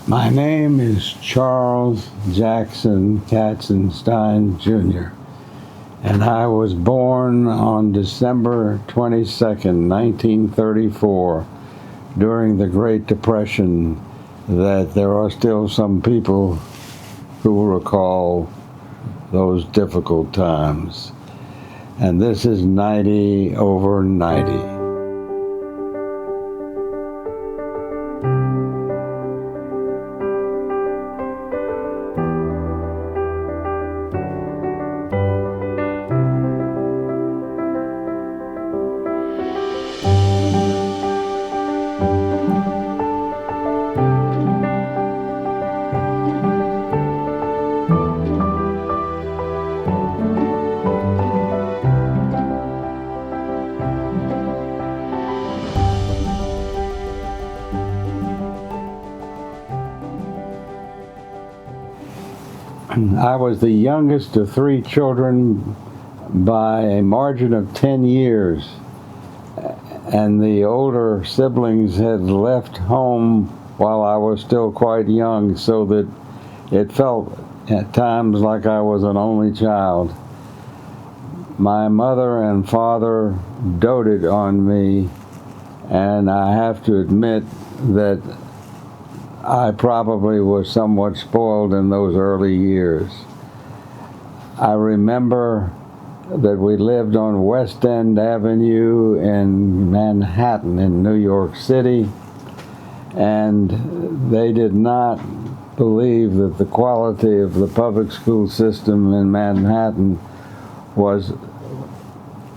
My name is Charles Jackson Katzenstein, Jr., and I was born on December 22nd, 1934, during the Great Depression, that there are still some people who recall those difficult times. And this is 90 over 90. I was the youngest of three children by a margin of 10 years, and the older siblings had left home while I was still quite young, so that it felt at times like I was an only child. My mother and father doted on me, and I have to admit that I probably was somewhat spoiled in those early years. I remember that we lived on West End Avenue in Manhattan in New York City, and they did not believe that the quality of the public school system in Manhattan was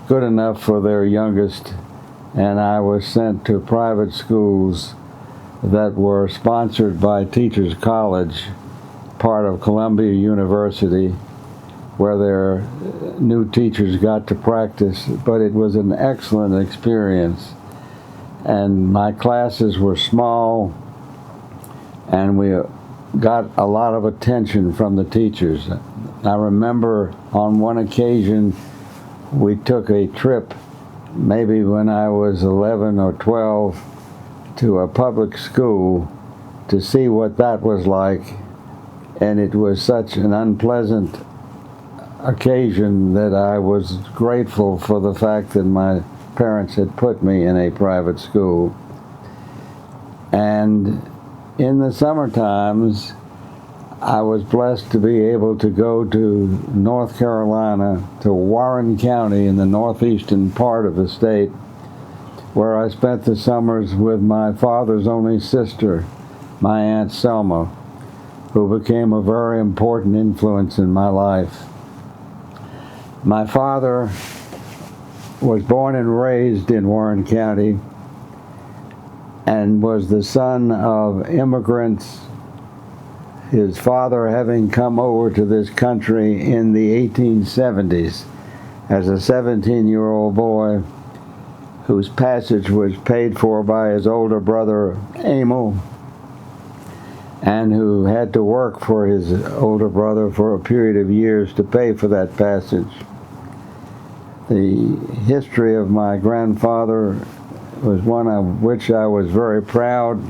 good enough for their youngest, and I was sent to private schools that were sponsored by Teachers College, part of Columbia University, where their new teachers got to practice. But it was an excellent experience. And my classes were small, and we got a lot of attention from the teachers. I remember on one occasion we took a trip, maybe when I was 11 or 12, to a public school to see what that was like, and it was such an unpleasant occasion that I was grateful for the fact that my parents had put me in a private school. And in the summer times, I was blessed to be able to go to North Carolina, to Warren County in the northeastern part of the state, where I spent the summers with my father's only sister, my Aunt Selma, who became a very important influence in my life. My father was born and raised in Warren County and was the son of immigrants, his father having come over to this country in the 1870s as a 17-year-old boy, whose passage was paid for by his older brother, Emil, and who had to work for his older brother for a period of years to pay for that passage. The history of my grandfather was one of which I was very proud.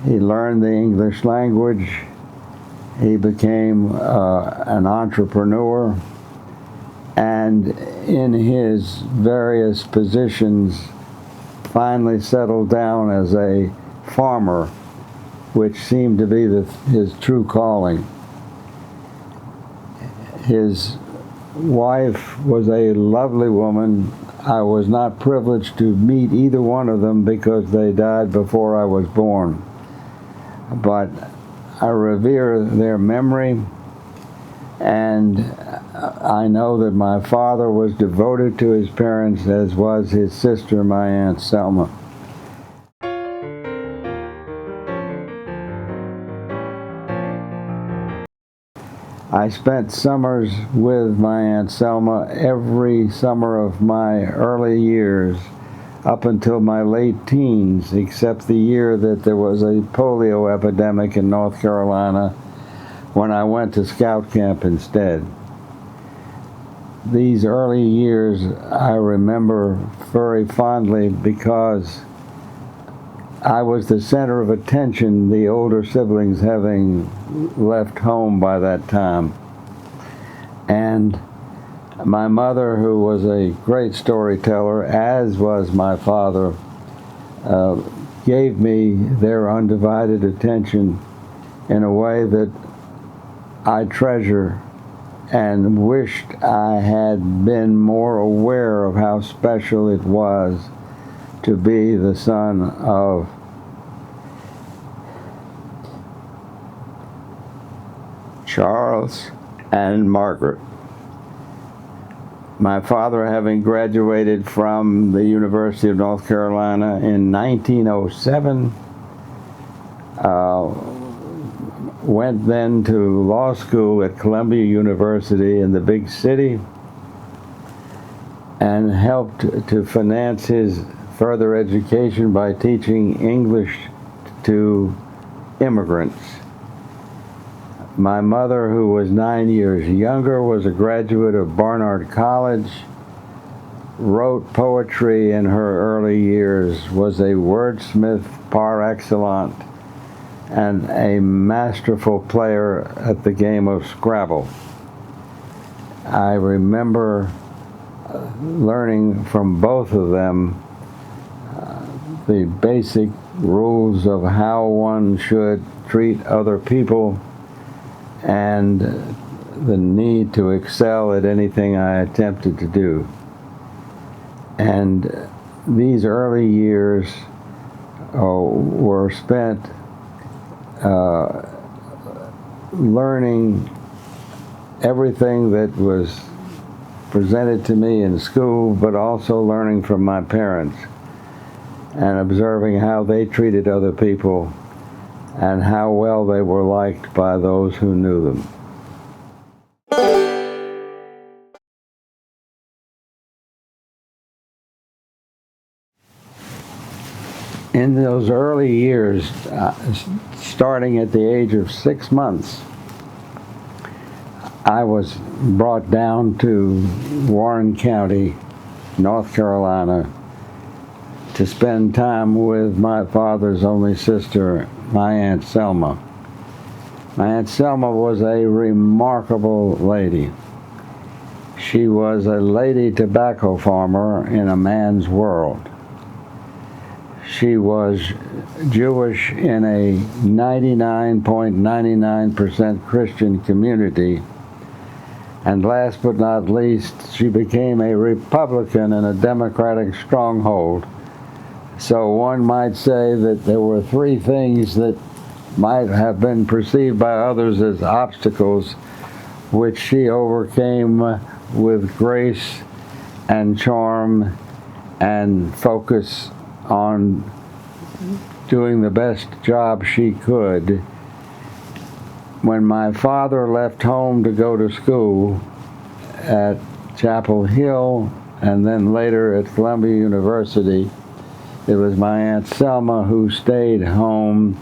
He learned the English language. He became an entrepreneur, and in his various positions finally settled down as a farmer, which seemed to be his true calling. His wife was a lovely woman. I was not privileged to meet either one of them because they died before I was born. But I revere their memory, and I know that my father was devoted to his parents, as was his sister, my Aunt Selma. I spent summers with my Aunt Selma every summer of my early years, up until my late teens, except the year that there was a polio epidemic in North Carolina, when I went to scout camp instead. These early years I remember very fondly because I was the center of attention, the older siblings having left home by that time. And my mother, who was a great storyteller, as was my father, gave me their undivided attention in a way that I treasure and wished I had been more aware of how special it was to be the son of Charles and Margaret. My father, having graduated from the University of North Carolina in 1907, went then to law school at Columbia University in the big city and helped to finance his further education by teaching English to immigrants. My mother, who was 9 years younger, was a graduate of Barnard College, wrote poetry in her early years, was a wordsmith par excellence, and a masterful player at the game of Scrabble. I remember learning from both of them the basic rules of how one should treat other people and the need to excel at anything I attempted to do. And these early years were spent learning everything that was presented to me in school, but also learning from my parents and observing how they treated other people and how well they were liked by those who knew them. In those early years, starting at the age of 6 months, I was brought down to Warren County, North Carolina, to spend time with my father's only sister, my Aunt Selma. My Aunt Selma was a remarkable lady. She was a lady tobacco farmer in a man's world. She was Jewish in a 99.99% Christian community. And last but not least, she became a Republican in a Democratic stronghold. So one might say that there were three things that might have been perceived by others as obstacles, which she overcame with grace and charm and focus on doing the best job she could. When my father left home to go to school at Chapel Hill and then later at Columbia University, it was my Aunt Selma who stayed home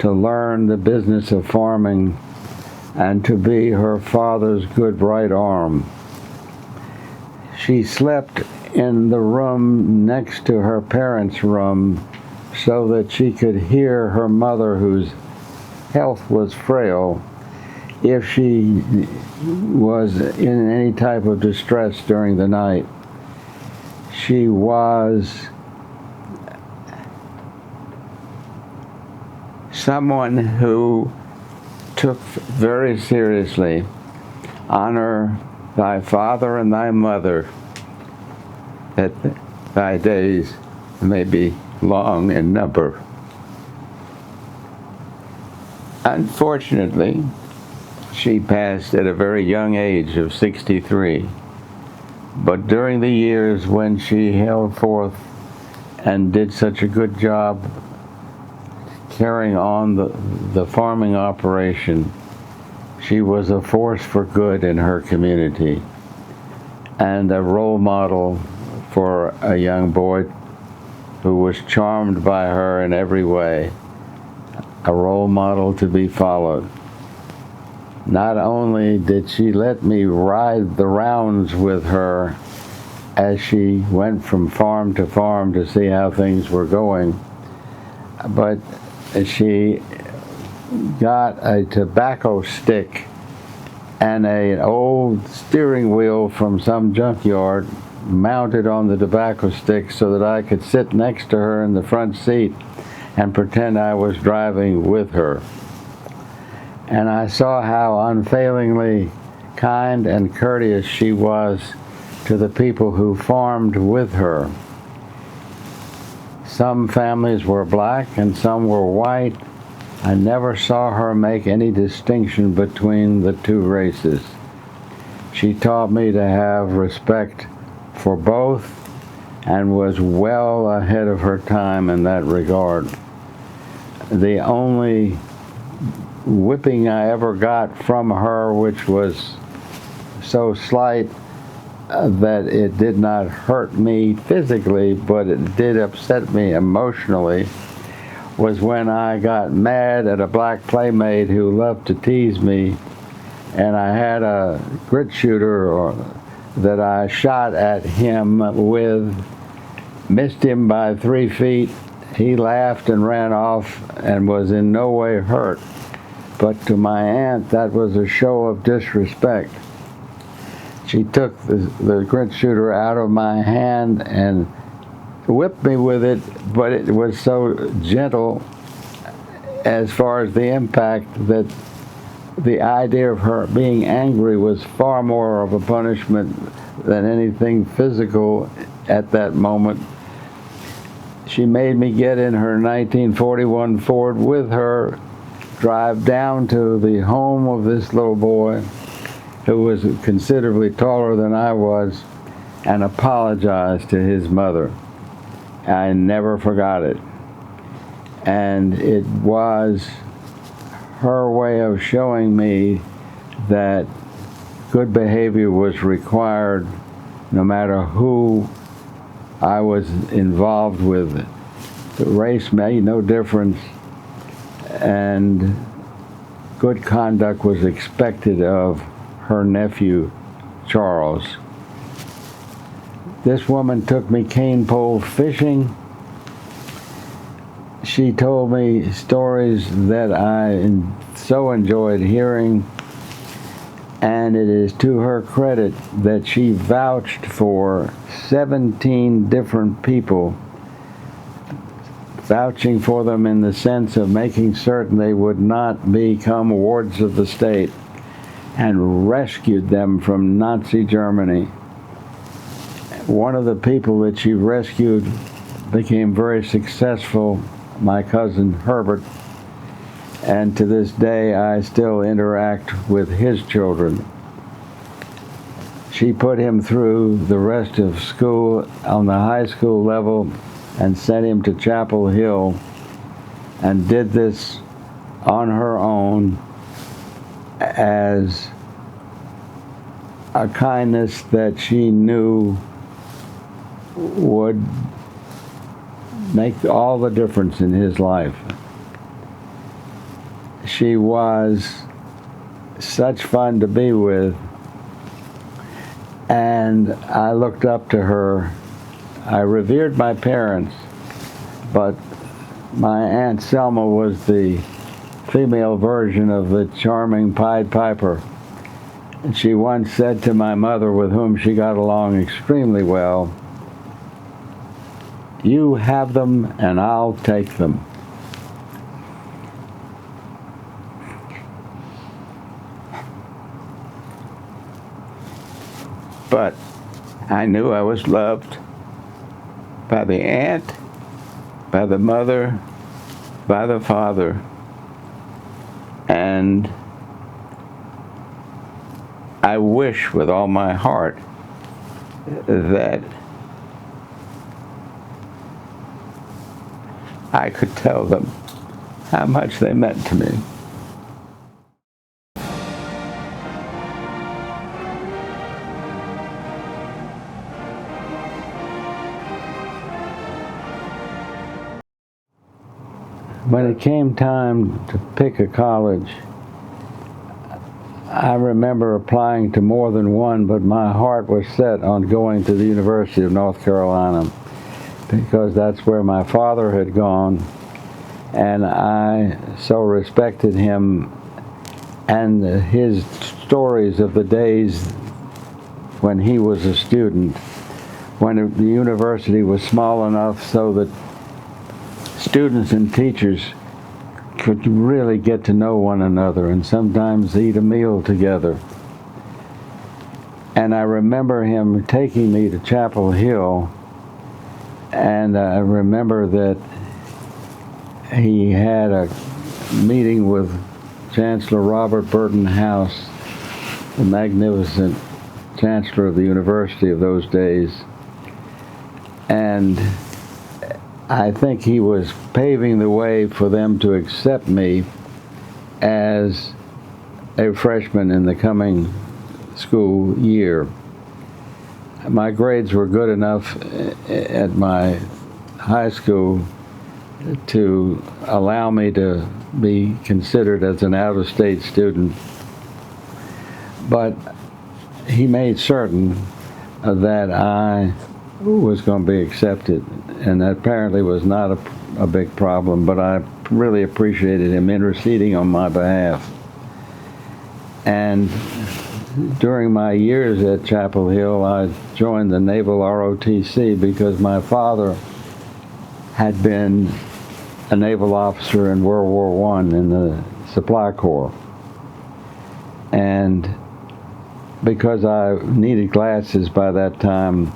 to learn the business of farming and to be her father's good right arm. She slept in the room next to her parents' room so that she could hear her mother, whose health was frail, if she was in any type of distress during the night. She was someone who took very seriously, honor thy father and thy mother, that thy days may be long in number. Unfortunately, she passed at a very young age of 63. But during the years when she held forth and did such a good job carrying on the farming operation, she was a force for good in her community and a role model for a young boy who was charmed by her in every way, a role model to be followed. Not only did she let me ride the rounds with her as she went from farm to farm to see how things were going, but she got a tobacco stick and an old steering wheel from some junkyard mounted on the tobacco stick so that I could sit next to her in the front seat and pretend I was driving with her. And I saw how unfailingly kind and courteous she was to the people who farmed with her. Some families were black and some were white. I never saw her make any distinction between the two races. She taught me to have respect for both and was well ahead of her time in that regard. The only whipping I ever got from her, which was so slight that it did not hurt me physically, but it did upset me emotionally, was when I got mad at a black playmate who loved to tease me, and I had a grit shooter that I shot at him with, missed him by 3 feet. He laughed and ran off and was in no way hurt. But to my aunt, that was a show of disrespect. She took the grit shooter out of my hand and whipped me with it, but it was so gentle as far as the impact that the idea of her being angry was far more of a punishment than anything physical at that moment. She made me get in her 1941 Ford with her, drive down to the home of this little boy who was considerably taller than I was, and apologize to his mother. I never forgot it. And it was her way of showing me that good behavior was required no matter who I was involved with. The race made no difference, and good conduct was expected of her nephew, Charles. This woman took me cane pole fishing. She told me stories that I so enjoyed hearing, and it is to her credit that she vouched for 17 different people, vouching for them in the sense of making certain they would not become wards of the state, and rescued them from Nazi Germany. One of the people that she rescued became very successful, my cousin Herbert, and to this day I still interact with his children. She put him through the rest of school on the high school level and sent him to Chapel Hill, and did this on her own as a kindness that she knew would make all the difference in his life. She was such fun to be with, and I looked up to her. I revered my parents, but my Aunt Selma was the female version of the charming Pied Piper. And she once said to my mother, with whom she got along extremely well, "You have them and I'll take them." But I knew I was loved by the aunt, by the mother, by the father, and I wish with all my heart that I could tell them how much they meant to me. When it came time to pick a college, I remember applying to more than one, but my heart was set on going to the University of North Carolina, because that's where my father had gone, And I so respected him and his stories of the days when he was a student, when the university was small enough so that students and teachers could really get to know one another and sometimes eat a meal together. And I remember him taking me to Chapel Hill, and I remember that he had a meeting with Chancellor Robert Burton House, the magnificent chancellor of the university of those days. And I think he was paving the way for them to accept me as a freshman in the coming school year. My grades were good enough at my high school to allow me to be considered as an out-of-state student, but he made certain that I was going to be accepted, and that apparently was not a big problem, but I really appreciated him interceding on my behalf. And during my years at Chapel Hill, I joined the Naval ROTC because my father had been a naval officer in World War I in the Supply Corps. And because I needed glasses by that time,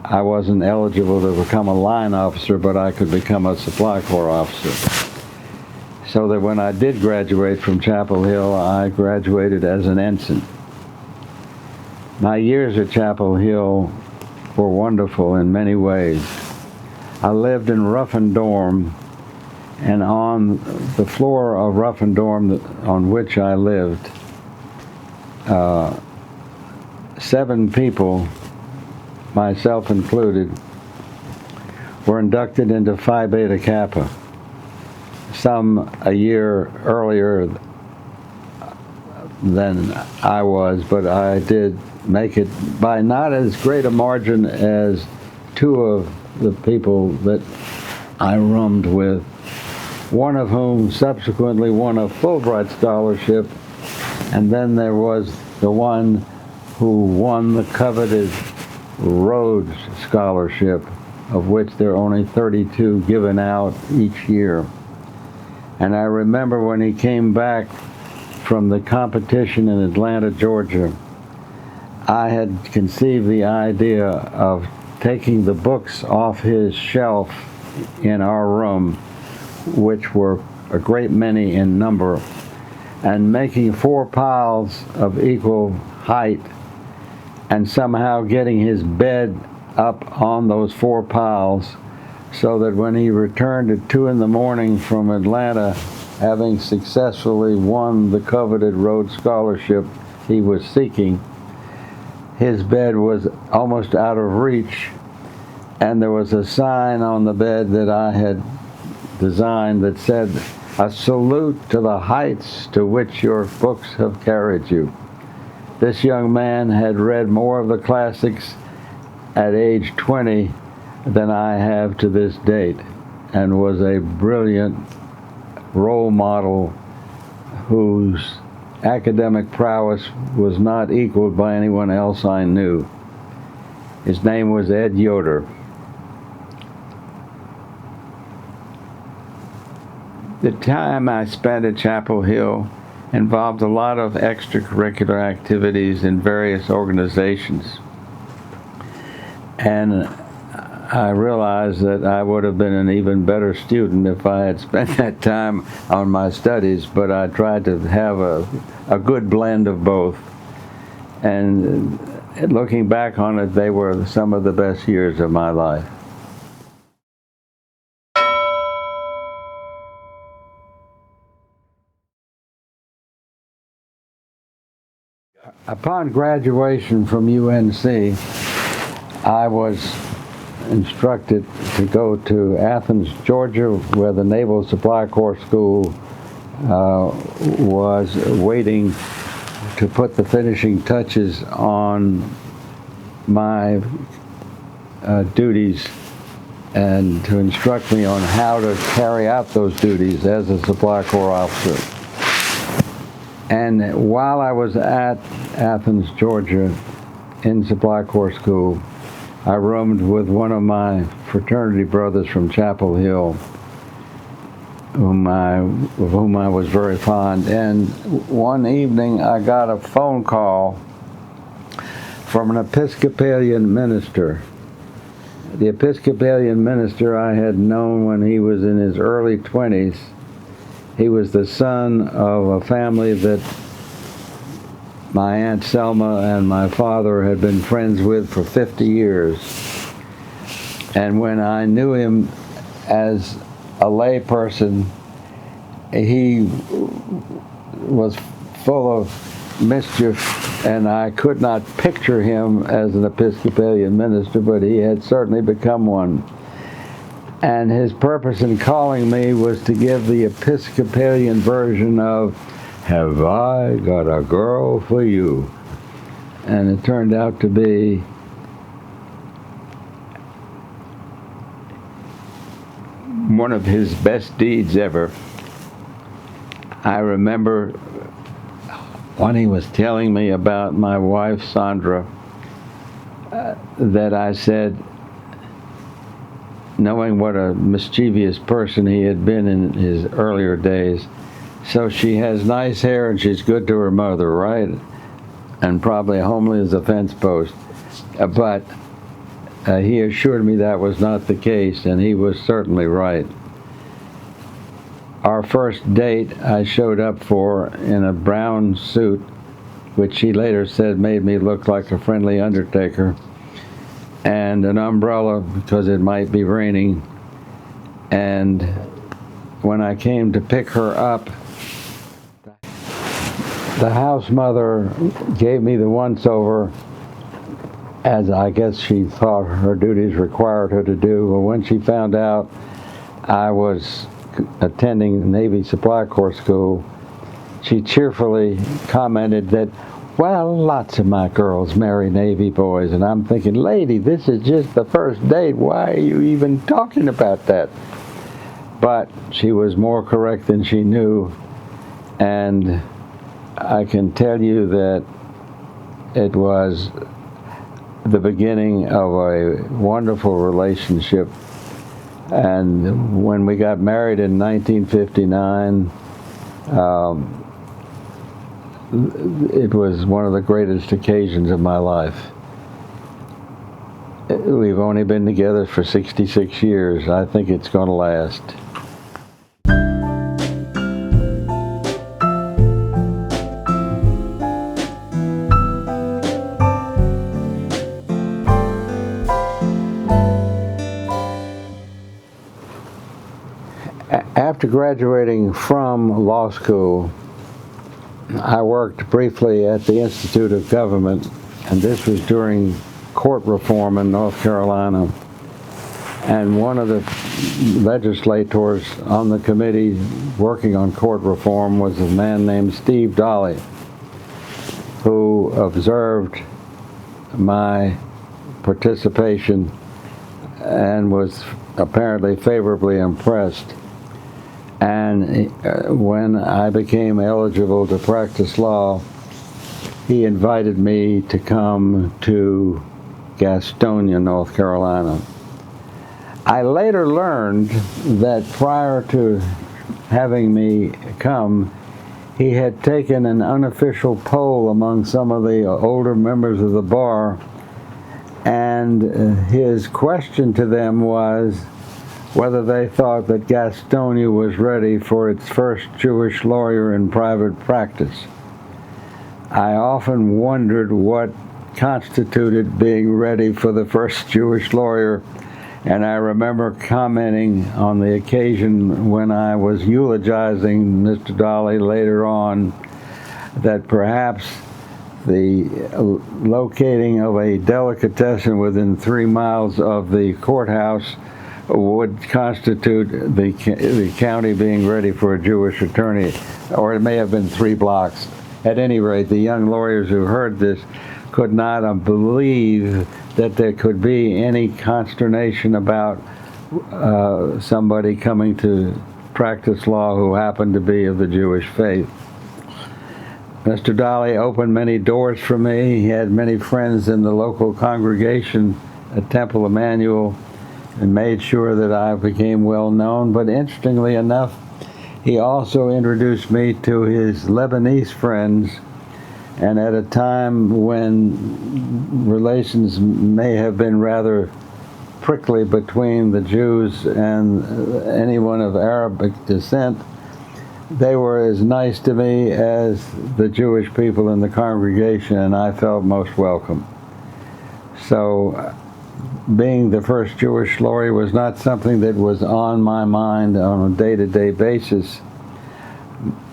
I wasn't eligible to become a line officer, but I could become a Supply Corps officer. So that when I did graduate from Chapel Hill, I graduated as an ensign. My years at Chapel Hill were wonderful in many ways. I lived in Ruffin Dorm, and on the floor of Ruffin Dorm on which I lived, 7 people, myself included, were inducted into Phi Beta Kappa. Some a year earlier than I was, but I did make it by not as great a margin as 2 of the people that I roomed with, one of whom subsequently won a Fulbright scholarship, and then there was the one who won the coveted Rhodes Scholarship, of which there are only 32 given out each year. And I remember when he came back from the competition in Atlanta, Georgia, I had conceived the idea of taking the books off his shelf in our room, which were a great many in number, and making 4 piles of equal height, and somehow getting his bed up on those 4 piles so that when he returned at 2 in the morning from Atlanta, having successfully won the coveted Rhodes Scholarship he was seeking, his bed was almost out of reach, and there was a sign on the bed that I had designed that said, "A salute to the heights to which your books have carried you." This young man had read more of the classics at age 20 than I have to this date, and was a brilliant role model whose academic prowess was not equaled by anyone else I knew. His name was Ed Yoder. The time I spent at Chapel Hill involved a lot of extracurricular activities in various organizations. And I realized that I would have been an even better student if I had spent that time on my studies, but I tried to have a good blend of both. And looking back on it, they were some of the best years of my life. Upon graduation from UNC, I was instructed to go to Athens, Georgia, where the Naval Supply Corps School was waiting to put the finishing touches on my duties and to instruct me on how to carry out those duties as a Supply Corps officer. And while I was at Athens, Georgia, in Supply Corps school, I roomed with one of my fraternity brothers from Chapel Hill, of whom I was very fond. And one evening I got a phone call from an Episcopalian minister. The Episcopalian minister I had known when he was in his early 20s. He was the son of a family that my Aunt Selma and my father had been friends with for 50 years. And when I knew him as a lay person, he was full of mischief, and I could not picture him as an Episcopalian minister, but he had certainly become one. And his purpose in calling me was to give the Episcopalian version of, "Have I got a girl for you?" And it turned out to be one of his best deeds ever. I remember when he was telling me about my wife, Sondra, that I said, knowing what a mischievous person he had been in his earlier days, "So she has nice hair and she's good to her mother, right? And probably homely as a fence post." But he assured me that was not the case, and he was certainly right. Our first date I showed up for in a brown suit, which he later said made me look like a friendly undertaker, and an umbrella because it might be raining. And when I came to pick her up, the house mother gave me the once-over, as I guess she thought her duties required her to do. But when she found out I was attending Navy Supply Corps school, she cheerfully commented that, "Well, lots of my girls marry Navy boys." And I'm thinking, "Lady, this is just the first date. Why are you even talking about that?" But she was more correct than she knew, and I can tell you that it was the beginning of a wonderful relationship. And when we got married in 1959, it was one of the greatest occasions of my life. We've only been together for 66 years. I think it's going to last. After graduating from law school, I worked briefly at the Institute of Government, and this was during court reform in North Carolina. And one of the legislators on the committee working on court reform was a man named Steve Dolly, who observed my participation and was apparently favorably impressed. And when I became eligible to practice law, he invited me to come to Gastonia, North Carolina. I later learned that prior to having me come, he had taken an unofficial poll among some of the older members of the bar, and his question to them was whether they thought that Gastonia was ready for its first Jewish lawyer in private practice. I often wondered what constituted being ready for the first Jewish lawyer, and I remember commenting on the occasion when I was eulogizing Mr. Dolly later on that perhaps the locating of a delicatessen within 3 miles of the courthouse would constitute the county being ready for a Jewish attorney, or it may have been 3 blocks. At any rate, the young lawyers who heard this could not believe that there could be any consternation about somebody coming to practice law who happened to be of the Jewish faith. Mr. Dolly opened many doors for me. He had many friends in the local congregation at Temple Emmanuel and made sure that I became well known. But interestingly enough, he also introduced me to his Lebanese friends, and at a time when relations may have been rather prickly between the Jews and anyone of Arabic descent, they were as nice to me as the Jewish people in the congregation, and I felt most welcome. So being the first Jewish lawyer was not something that was on my mind on a day-to-day basis.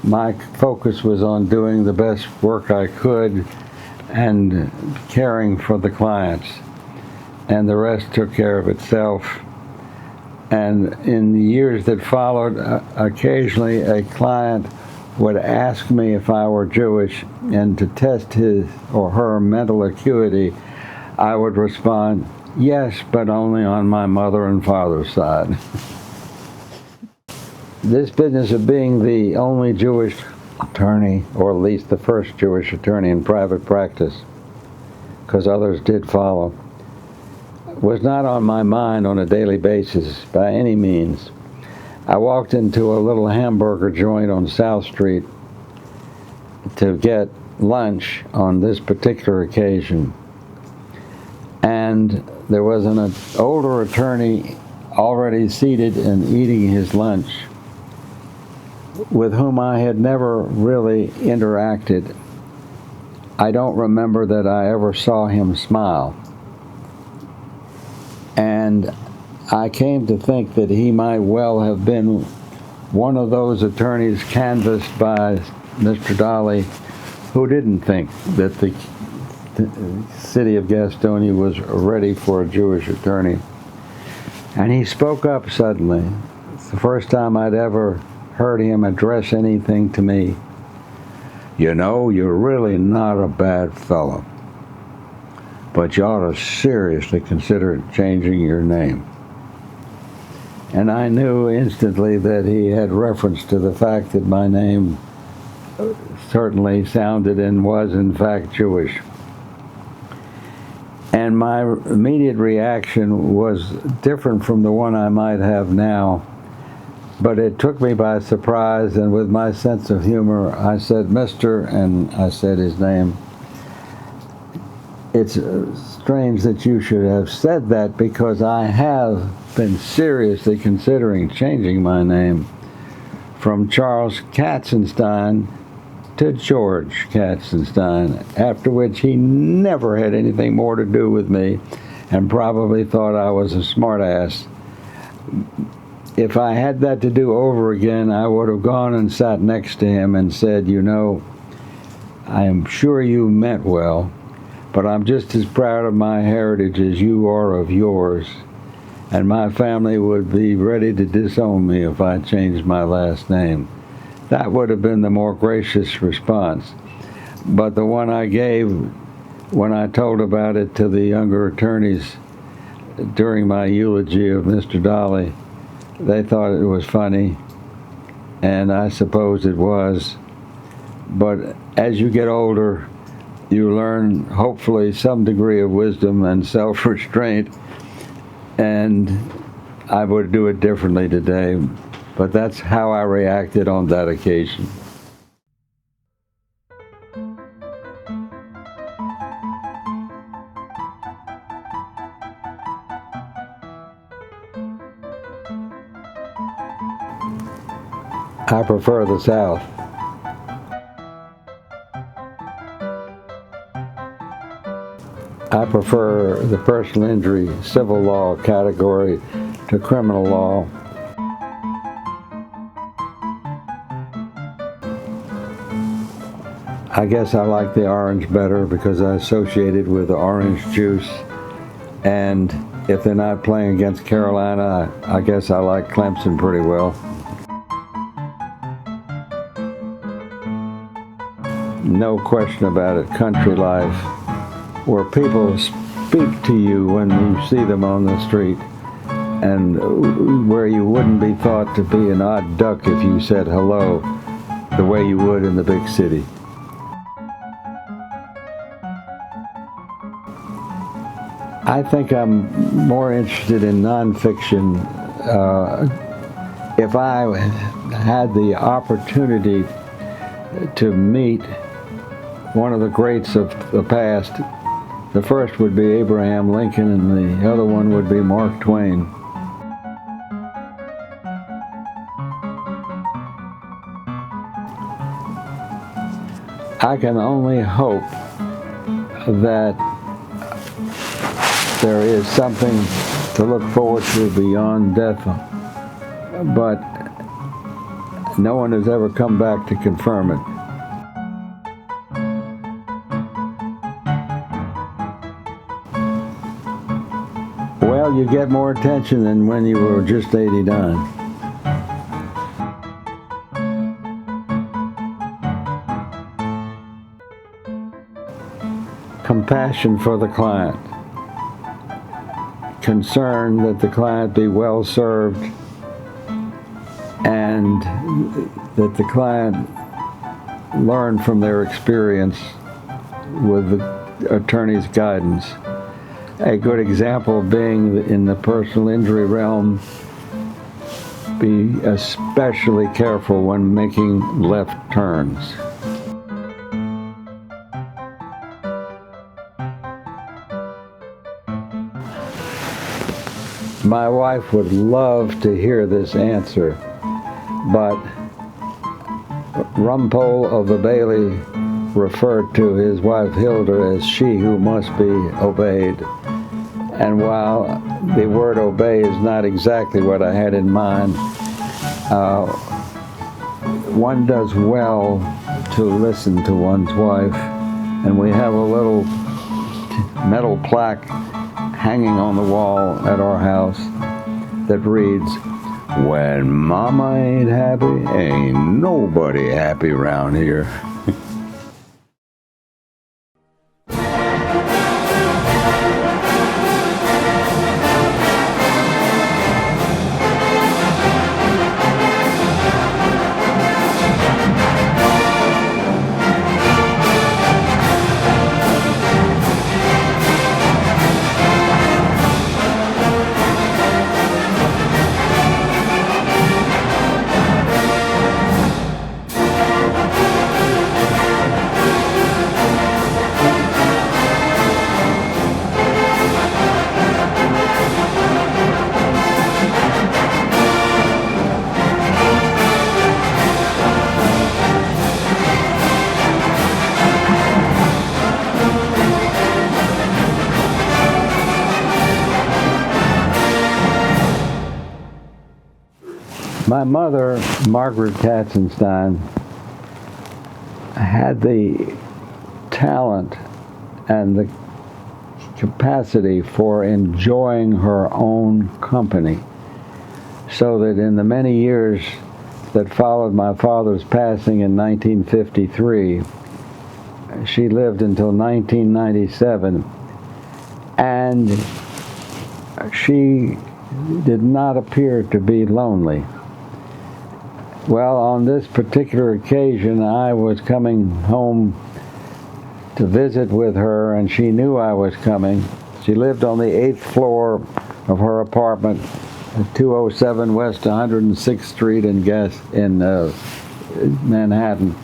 My focus was on doing the best work I could and caring for the clients, and the rest took care of itself. And in the years that followed, occasionally a client would ask me if I were Jewish, and to test his or her mental acuity, I would respond, yes, but only on my mother and father's side. This business of being the only Jewish attorney, or at least the first Jewish attorney in private practice, because others did follow, was not on my mind on a daily basis by any means. I walked into a little hamburger joint on South Street to get lunch on this particular occasion, and there was an older attorney already seated and eating his lunch, with whom I had never really interacted. I don't remember that I ever saw him smile. And I came to think that he might well have been one of those attorneys canvassed by Mr. Dolly who didn't think that the city of Gastonia was ready for a Jewish attorney. And he spoke up suddenly. It's the first time I'd ever heard him address anything to me. You know, you're really not a bad fellow, but you ought to seriously consider changing your name. And I knew instantly that he had reference to the fact that my name certainly sounded and was in fact Jewish. And my immediate reaction was different from the one I might have now, but it took me by surprise, and with my sense of humor, I said, Mr., and I said his name. It's strange that you should have said that, because I have been seriously considering changing my name from Charles Katzenstein to George Katzenstein, after which he never had anything more to do with me and probably thought I was a smartass. If I had that to do over again, I would have gone and sat next to him and said, you know, I am sure you meant well, but I'm just as proud of my heritage as you are of yours, and my family would be ready to disown me if I changed my last name. That would have been the more gracious response. But the one I gave when I told about it to the younger attorneys during my eulogy of Mr. Dolly, they thought it was funny, and I suppose it was. But as you get older, you learn, hopefully, some degree of wisdom and self-restraint, and I would do it differently today. But that's how I reacted on that occasion. I prefer the South. I prefer the personal injury civil law category to criminal law. I guess I like the orange better because I associate it with the orange juice. And if they're not playing against Carolina, I guess I like Clemson pretty well. No question about it, country life, where people speak to you when you see them on the street, and where you wouldn't be thought to be an odd duck if you said hello the way you would in the big city. I think I'm more interested in nonfiction. If I had the opportunity to meet one of the greats of the past, the first would be Abraham Lincoln and the other one would be Mark Twain. I can only hope that there is something to look forward to beyond death, but no one has ever come back to confirm it. Well, you get more attention than when you were just 89. Compassion for the client. Concern that the client be well served and that the client learn from their experience with the attorney's guidance. A good example being in the personal injury realm, be especially careful when making left turns. My wife would love to hear this answer, but Rumpole of the Bailey referred to his wife Hilda as she who must be obeyed. And while the word obey is not exactly what I had in mind, one does well to listen to one's wife. And we have a little metal plaque hanging on the wall at our house that reads, "When Mama ain't happy, ain't nobody happy around here." My mother, Margaret Katzenstein, had the talent and the capacity for enjoying her own company, so that in the many years that followed my father's passing in 1953, she lived until 1997, and she did not appear to be lonely. Well, on this particular occasion, I was coming home to visit with her, and she knew I was coming. She lived on the 8th floor of her apartment at 207 West 106th Street in Manhattan.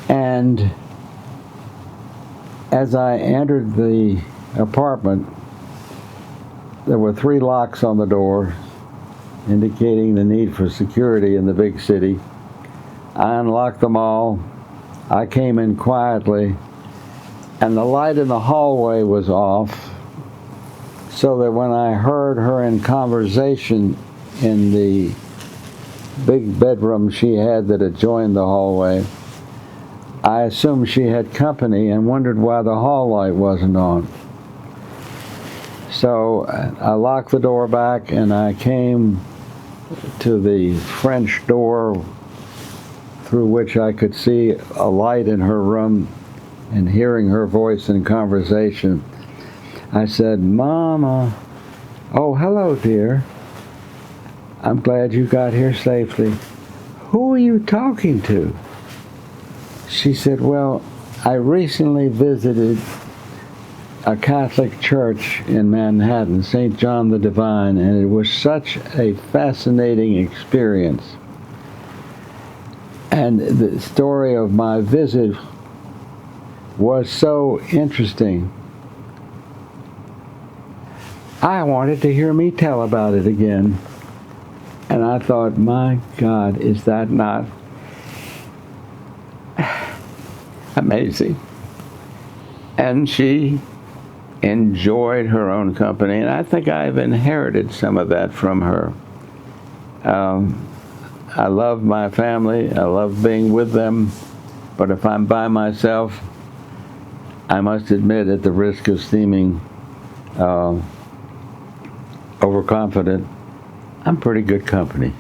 And as I entered the apartment, there were 3 locks on the door, indicating the need for security in the big city. I unlocked them all. I came in quietly, and the light in the hallway was off, so that when I heard her in conversation in the big bedroom she had that adjoined the hallway, I assumed she had company and wondered why the hall light wasn't on. So I locked the door back, and I came to the French door through which I could see a light in her room, and hearing her voice in conversation, I said, "Mama, "Oh, hello, dear. I'm glad you got here safely. Who are you talking to?" She said, "Well, I recently visited a Catholic church in Manhattan, St. John the Divine, and it was such a fascinating experience. And the story of my visit was so interesting. I wanted to hear me tell about it again." And I thought, my God, is that not amazing? And she enjoyed her own company, and I think I've inherited some of that from her. I love my family, I love being with them, but if I'm by myself, I must admit, at the risk of seeming overconfident, I'm pretty good company.